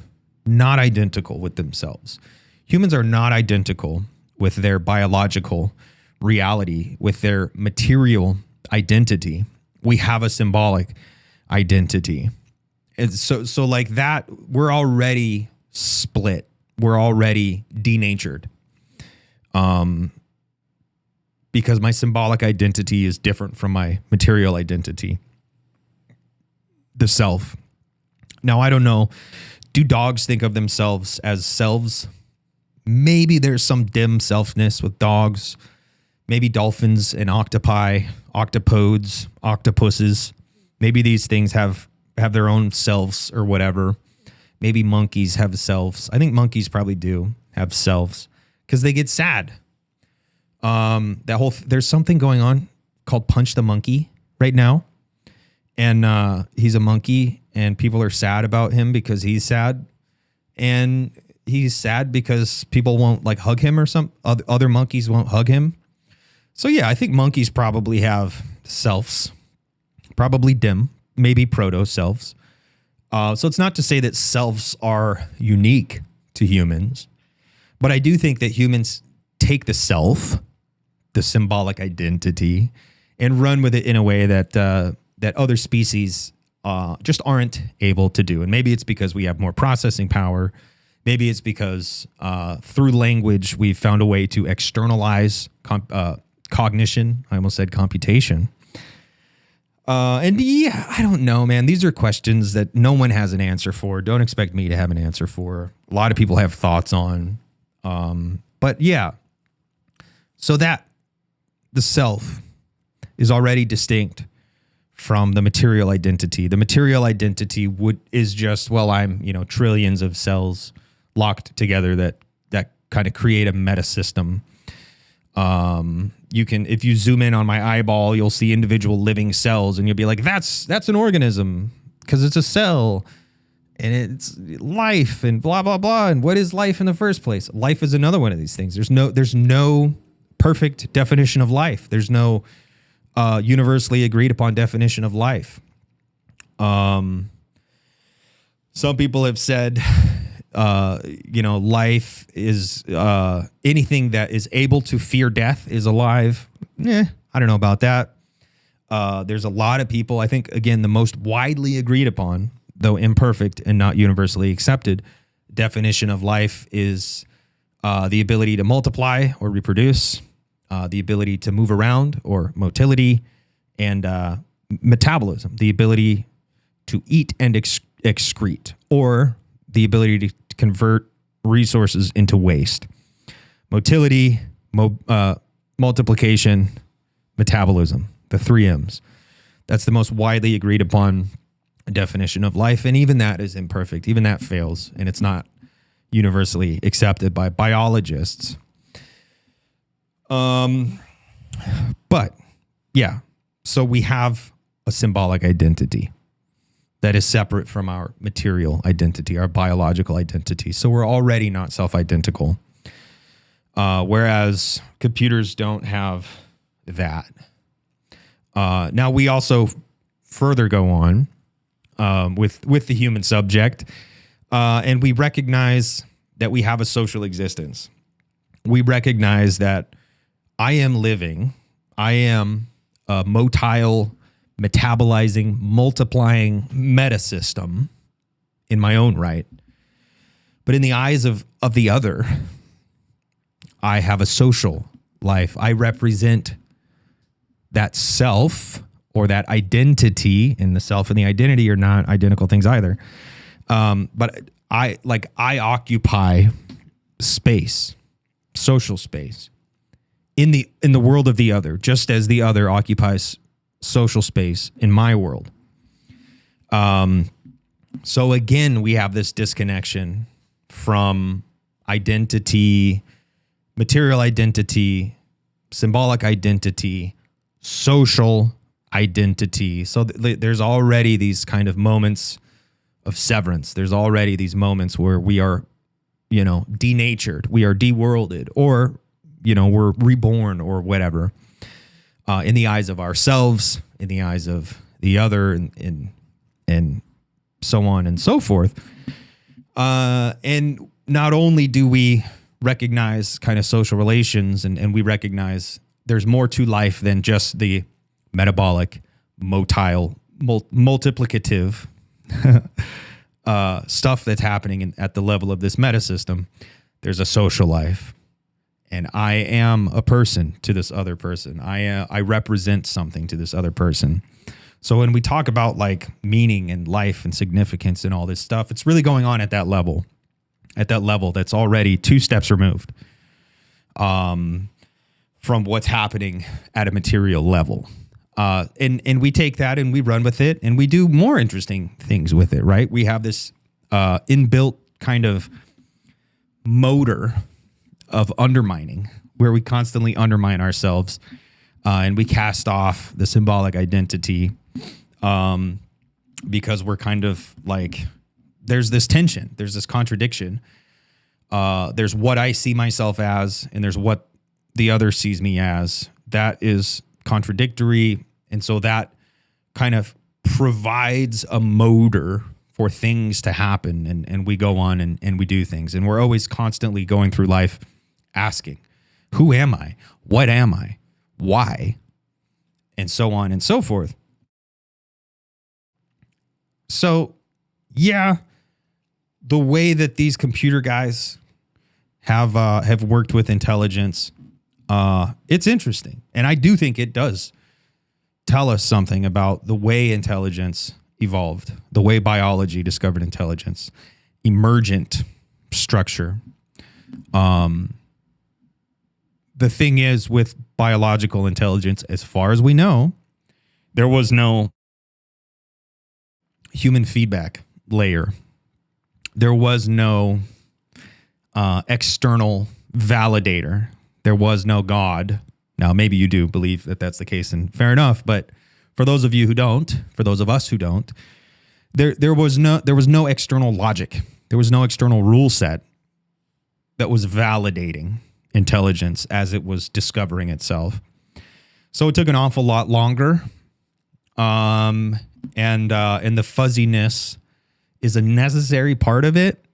Speaker 2: not identical with themselves. Humans are not identical with their biological reality, with their material identity. We have a symbolic identity. And so like that, we're already split. We're already denatured. Because my symbolic identity is different from my material identity, the self. Now, I don't know. Do dogs think of themselves as selves? Maybe there's some dim selfness with dogs. Maybe dolphins and octopi, octopodes, octopuses. Maybe these things have their own selves or whatever. Maybe monkeys have selves. I think monkeys probably do have selves because they get sad. There's something going on called Punch the Monkey right now. And he's a monkey and people are sad about him because he's sad. And he's sad because people won't like hug him or other monkeys won't hug him. So yeah, I think monkeys probably have selves, probably dim, maybe proto selves. So it's not to say that selves are unique to humans, but I do think that humans take the self, the symbolic identity, and run with it in a way that that other species just aren't able to do. And maybe it's because we have more processing power. Maybe it's because through language, we've found a way to externalize cognition. I almost said computation. And yeah, I don't know, man. These are questions that no one has an answer for. Don't expect me to have an answer for. A lot of people have thoughts on. But yeah, so that the self is already distinct from the material identity. The material identity is just, well, I'm, trillions of cells locked together that kind of create a meta system. You can, if you zoom in on my eyeball, you'll see individual living cells and you'll be like, that's an organism because it's a cell and it's life and blah, blah, blah. And what is life in the first place? Life is another one of these things. There's no perfect definition of life. There's no universally agreed upon definition of life. Some people have said, life is anything that is able to fear death is alive. I don't know about that. There's a lot of people, I think, again, the most widely agreed upon, though imperfect and not universally accepted, definition of life is the ability to multiply or reproduce, the ability to move around or motility, and metabolism, the ability to eat and excrete, or the ability to convert resources into waste. Motility, multiplication, metabolism, the 3 M's. That's the most widely agreed upon definition of life. And even that is imperfect. Even that fails. And it's not universally accepted by biologists. But yeah, so we have a symbolic identity that is separate from our material identity, our biological identity. So we're already not self-identical. Whereas computers don't have that. Now we also further go on with the human subject, and we recognize that we have a social existence. We recognize that I am living, I am a motile, metabolizing, multiplying meta system in my own right. But in the eyes of the other, I have a social life. I represent that self or that identity, and the self and the identity are not identical things either. But I occupy space, social space in the world of the other, just as the other occupies social space in my world. So again, we have this disconnection from identity, material identity, symbolic identity, social identity. So there's already these kind of moments of severance. There's already these moments where we are, denatured, we are deworlded, or, we're reborn or whatever, in the eyes of ourselves, in the eyes of the other, and so on and so forth. And not only do we recognize kind of social relations and we recognize there's more to life than just the metabolic, motile, multiplicative stuff that's happening at the level of this meta system. There's a social life. And I am a person to this other person. I represent something to this other person. So when we talk about like meaning and life and significance and all this stuff, it's really going on at that level that's already 2 steps removed from what's happening at a material level. And we take that and we run with it and we do more interesting things with it, right? We have this inbuilt kind of motor of undermining where we constantly undermine ourselves and we cast off the symbolic identity because we're kind of like, there's this tension, there's this contradiction. There's what I see myself as, and there's what the other sees me as. That is contradictory. And so that kind of provides a motor for things to happen. And we go on and we do things. And we're always constantly going through life asking, who am I? What am I? Why? And so on and so forth. So, yeah, the way that these computer guys have worked with intelligence, it's interesting. And I do think it does tell us something about the way intelligence evolved, the way biology discovered intelligence, emergent structure. The thing is, with biological intelligence, as far as we know, there was no human feedback layer. There was no external validator. There was no God. Now, maybe you do believe that that's the case, and fair enough. But for those of you who don't, for those of us who don't, there was no external logic. There was no external rule set that was validating intelligence as it was discovering itself. So it took an awful lot longer. And the fuzziness is a necessary part of it.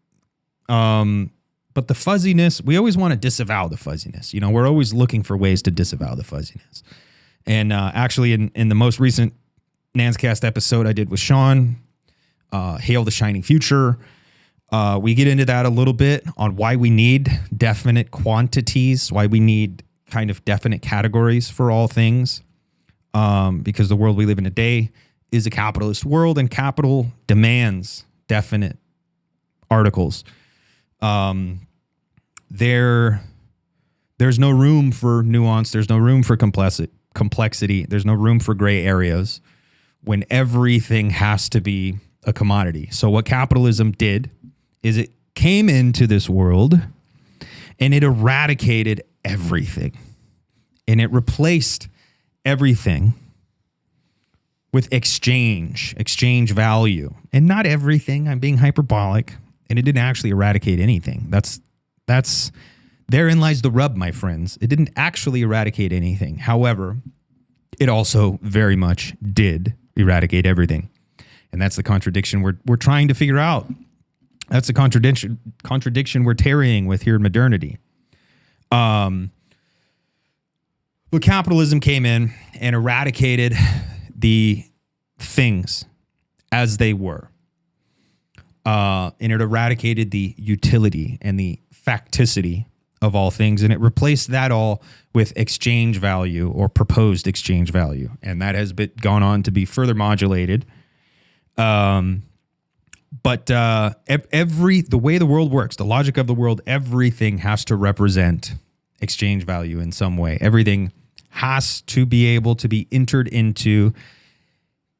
Speaker 2: But the fuzziness, we always want to disavow the fuzziness. You know, we're always looking for ways to disavow the fuzziness. And actually, in the most recent Nanscast episode I did with Sean, Hail the Shining Future, we get into that a little bit on why we need definite quantities, why we need kind of definite categories for all things, because the world we live in today is a capitalist world, and capital demands definite articles. There's no room for nuance. There's no room for complexity. There's no room for gray areas when everything has to be a commodity. So what capitalism did is it came into this world and it eradicated everything, and it replaced everything with exchange value. And not everything, I'm being hyperbolic, and it didn't actually eradicate anything. That's therein lies the rub, my friends. It didn't actually eradicate anything. However, it also very much did eradicate everything. And that's the contradiction we're trying to figure out. That's the contradiction we're tarrying with here in modernity. But capitalism came in and eradicated the things as they were. And it eradicated the utility and the facticity of all things. And it replaced that all with exchange value or proposed exchange value. And that has gone on to be further modulated. But the way the world works, the logic of the world, everything has to represent exchange value in some way. Everything has to be able to be entered into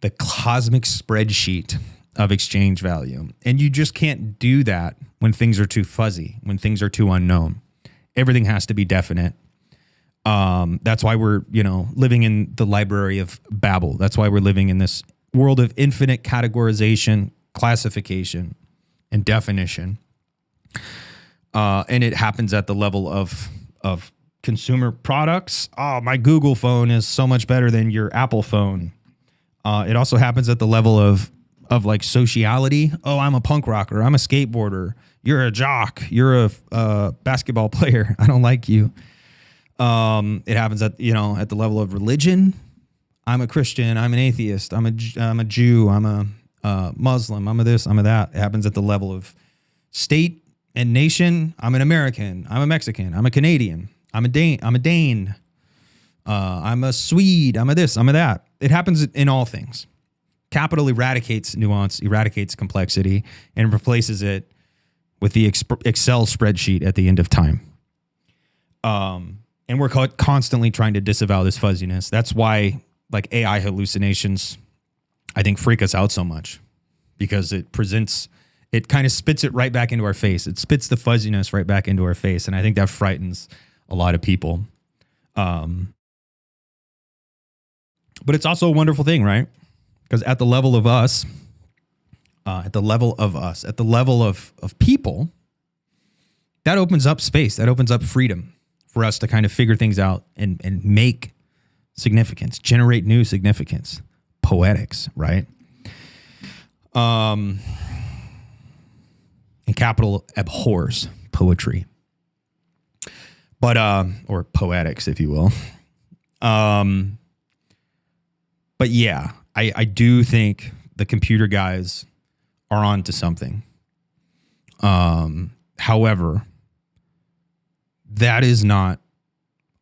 Speaker 2: the cosmic spreadsheet of exchange value. And you just can't do that when things are too fuzzy, when things are too unknown. Everything has to be definite. That's why we're, living in the library of Babel. That's why we're living in this world of infinite categorization, classification, and definition. And it happens at the level of consumer products. Oh, my Google phone is so much better than your Apple phone. It also happens at the level of of like sociality. Oh, I'm a punk rocker. I'm a skateboarder. You're a jock. You're a basketball player. I don't like you. It happens at the level of religion. I'm a Christian. I'm an atheist. I'm a Jew. I'm a Muslim. I'm a this. I'm a that. It happens at the level of state and nation. I'm an American. I'm a Mexican. I'm a Canadian. I'm a Dane. I'm a Dane. I'm a Swede. I'm a this. I'm a that. It happens in all things. Capital eradicates nuance, eradicates complexity, and replaces it with the Excel spreadsheet at the end of time. And we're constantly trying to disavow this fuzziness. That's why like AI hallucinations, I think, freak us out so much, because it kind of spits it right back into our face. It spits the fuzziness right back into our face. And I think that frightens a lot of people. But it's also a wonderful thing, right? Because at the level of us, at the level of people, that opens up space. That opens up freedom for us to kind of figure things out and make significance, generate new significance, poetics, right? And capital abhors poetry, but or poetics, if you will. But yeah, I do think the computer guys are onto something. However, that is not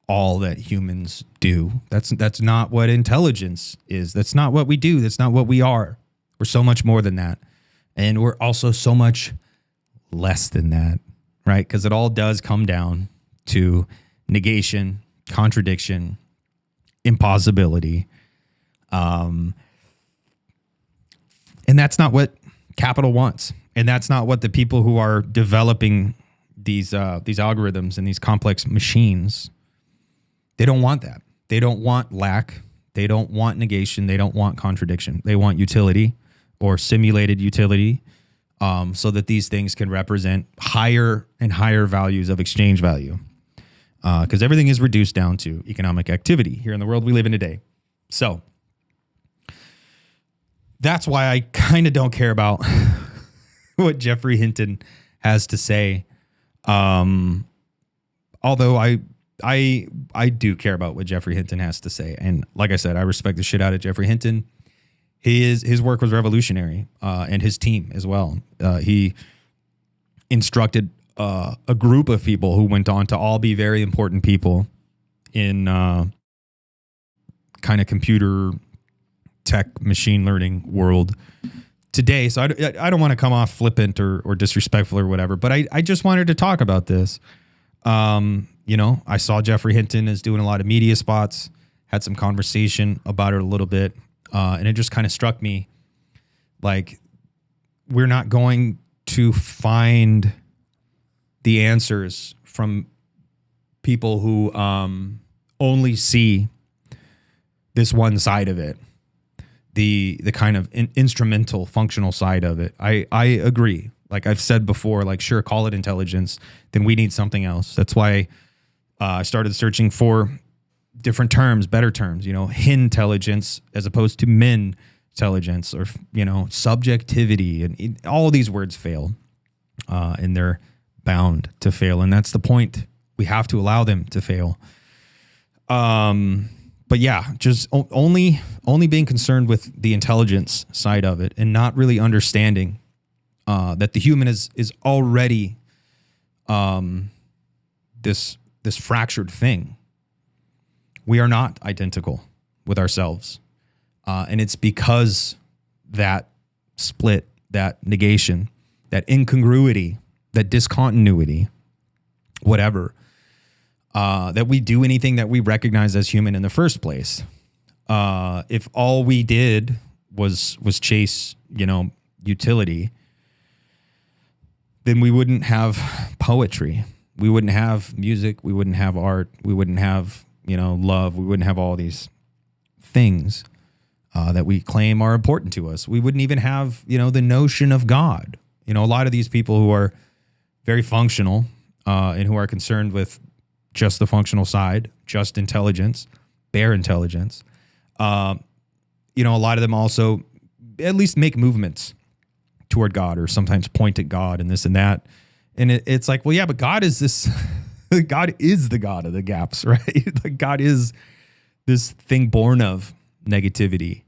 Speaker 2: all that humans do. That's not what intelligence is. That's not what we do. That's not what we are. We're so much more than that. And we're also so much less than that, right? Because it all does come down to negation, contradiction, impossibility. And that's not what capital wants. And that's not what the people who are developing these algorithms and these complex machines, they don't want that. They don't want lack. They don't want negation. They don't want contradiction. They want utility or simulated utility, so that these things can represent higher and higher values of exchange value. Because everything is reduced down to economic activity here in the world we live in today. So that's why I kind of don't care about what Geoffrey Hinton has to say. Although I do care about what Geoffrey Hinton has to say. And like I said, I respect the shit out of Geoffrey Hinton. His work was revolutionary, and his team as well. He instructed a group of people who went on to all be very important people in kind of computer tech, machine learning world today. So I don't want to come off flippant or disrespectful or whatever, but I just wanted to talk about this. I saw Geoffrey Hinton is doing a lot of media spots, had some conversation about it a little bit. And it just kind of struck me like we're not going to find the answers from people who only see this one side of it, the kind of instrumental, functional side of it. I agree. Like I've said before, like, sure, call it intelligence. Then we need something else. That's why I started searching for different terms, better terms, hintelligence as opposed to min-intelligence, or, subjectivity. And all of these words fail, and they're bound to fail. And that's the point. We have to allow them to fail. But yeah, just only being concerned with the intelligence side of it and not really understanding that the human is already this fractured thing. We are not identical with ourselves. And it's because that split, that negation, that incongruity, that discontinuity, whatever, that we do anything that we recognize as human in the first place. If all we did was chase, utility, then we wouldn't have poetry. We wouldn't have music. We wouldn't have art. We wouldn't have, love. We wouldn't have all these things that we claim are important to us. We wouldn't even have, the notion of God. A lot of these people who are very functional and who are concerned with just the functional side, just intelligence, bare intelligence. A lot of them also at least make movements toward God, or sometimes point at God and this and that. And it's like, well, yeah, but God is this, God is the God of the gaps, right? Like God is this thing born of negativity.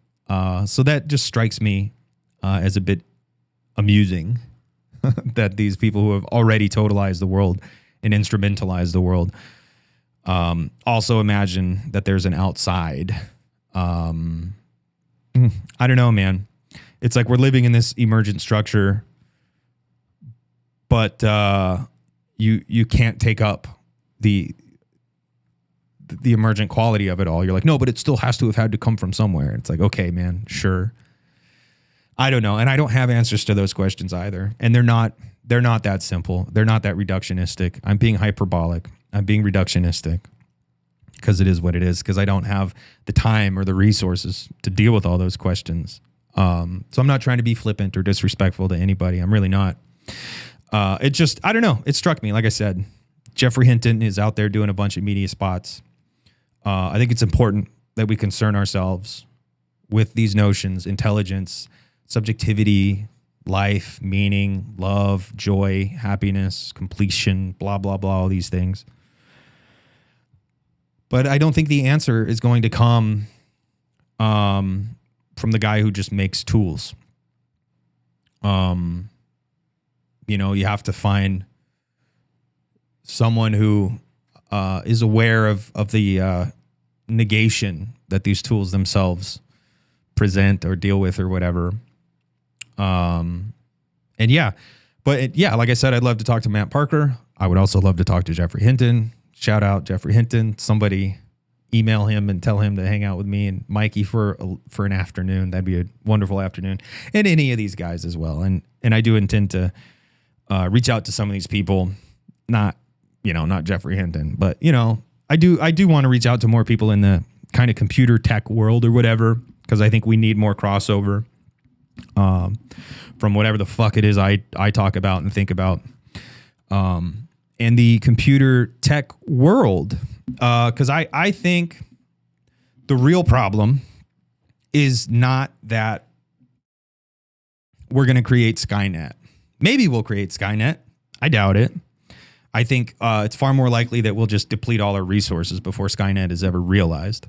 Speaker 2: So that just strikes me as a bit amusing that these people who have already totalized the world and instrumentalized the world also imagine that there's an outside. I don't know, man. It's like we're living in this emergent structure, but you can't take up the emergent quality of it all. You're like, no, but it still has to have had to come from somewhere. It's like, okay, man, sure. I don't know. And I don't have answers to those questions either. And they're not that simple. They're not that reductionistic. I'm being hyperbolic. I'm being reductionistic because it is what it is, because I don't have the time or the resources to deal with all those questions. So I'm not trying to be flippant or disrespectful to anybody. I'm really not. It just, I don't know. It struck me. Like I said, Geoffrey Hinton is out there doing a bunch of media spots. I think it's important that we concern ourselves with these notions: intelligence, subjectivity, life, meaning, love, joy, happiness, completion, blah, blah, blah, all these things. But I don't think the answer is going to come from the guy who just makes tools. You have to find someone who is aware of the negation that these tools themselves present or deal with or whatever. Like I said, I'd love to talk to Matt Parker. I would also love to talk to Geoffrey Hinton. Shout out Geoffrey Hinton. Somebody email him and tell him to hang out with me and Mikey for an afternoon. That'd be a wonderful afternoon. And any of these guys as well. And I do intend to reach out to some of these people, not Geoffrey Hinton, but I do want to reach out to more people in the kind of computer tech world or whatever, because I think we need more crossover from whatever the fuck it is I talk about and think about. And the computer tech world, because I think the real problem is not that we're going to create Skynet. Maybe we'll create Skynet. I doubt it. I think it's far more likely that we'll just deplete all our resources before Skynet is ever realized.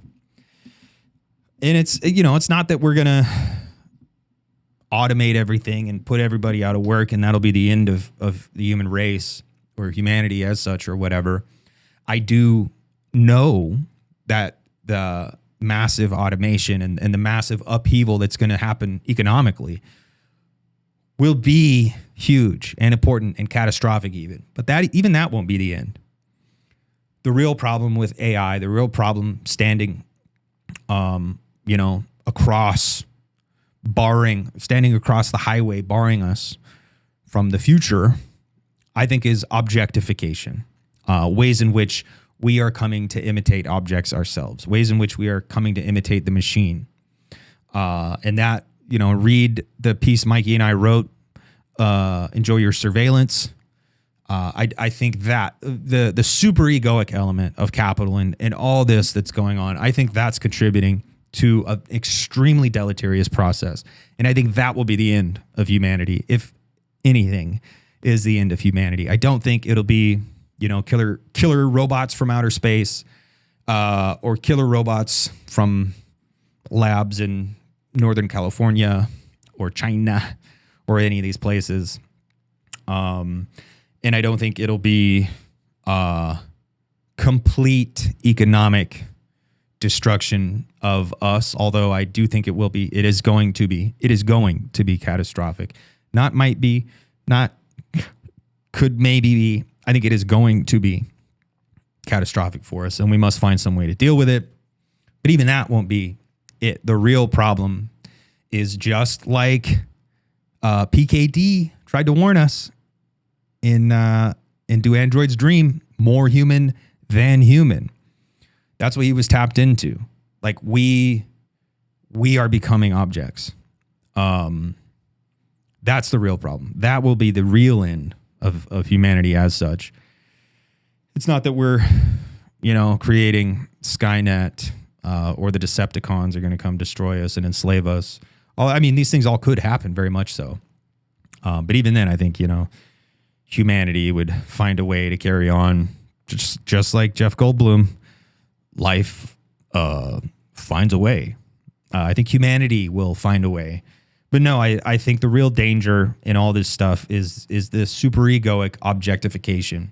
Speaker 2: And it's not that we're going to automate everything and put everybody out of work and that'll be the end of the human race or humanity as such or whatever. I do know that the massive automation and the massive upheaval that's going to happen economically will be huge and important and catastrophic even. But that won't be the end. The real problem with AI, the real problem standing standing across the highway, barring us from the future, I think is objectification. Ways in which we are coming to imitate objects ourselves, ways in which we are coming to imitate the machine. And that, read the piece Mikey and I wrote, Enjoy Your Surveillance. I think that the super egoic element of capital and all this that's going on, I think that's contributing to an extremely deleterious process. And I think that will be the end of humanity, if anything is the end of humanity. I don't think it'll be, killer robots from outer space, or killer robots from labs in Northern California or China or any of these places. And I don't think it'll be complete economic destruction of us, although I do think it is going to be catastrophic. Not might be, not could maybe be. I think it is going to be catastrophic for us, and we must find some way to deal with it. But even that won't be it. The real problem is just like PKD tried to warn us in Do Androids Dream, more human than human. That's what he was tapped into. Like we are becoming objects. That's the real problem. That will be the real end of humanity as such. It's not that we're, creating Skynet or the Decepticons are going to come destroy us and enslave us. I mean, these things all could happen, very much so. But even then, I think, humanity would find a way to carry on, just like Jeff Goldblum. Life finds a way. I think humanity will find a way. But no, I think the real danger in all this stuff is this superegoic objectification.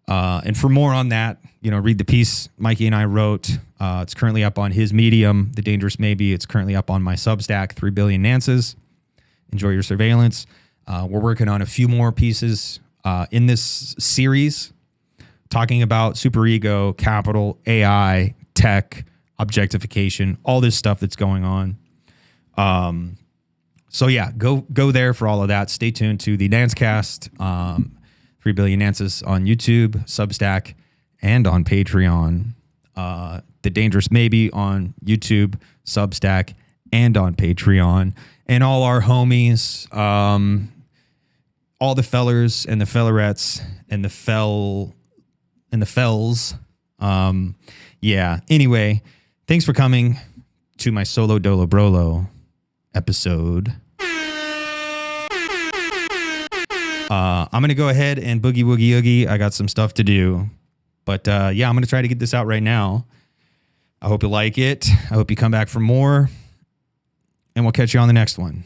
Speaker 2: And for more on that, read the piece Mikey and I wrote. It's currently up on his Medium, The Dangerous Maybe. It's currently up on my Substack, 3 Billion Nances. Enjoy your surveillance. We're working on a few more pieces in this series, talking about superego, capital, AI, tech, objectification, all this stuff that's going on. So yeah, go there for all of that. Stay tuned to the Nancecast, 3 Billion Nances on YouTube, Substack, and on Patreon. The Dangerous Maybe on YouTube, Substack, and on Patreon. And all our homies, all the fellers and the fellerettes and the fells. Yeah. Anyway, thanks for coming to my Solo Dolo Brolo episode. I'm going to go ahead and boogie woogie oogie. I got some stuff to do. But yeah, I'm going to try to get this out right now. I hope you like it. I hope you come back for more. And we'll catch you on the next one.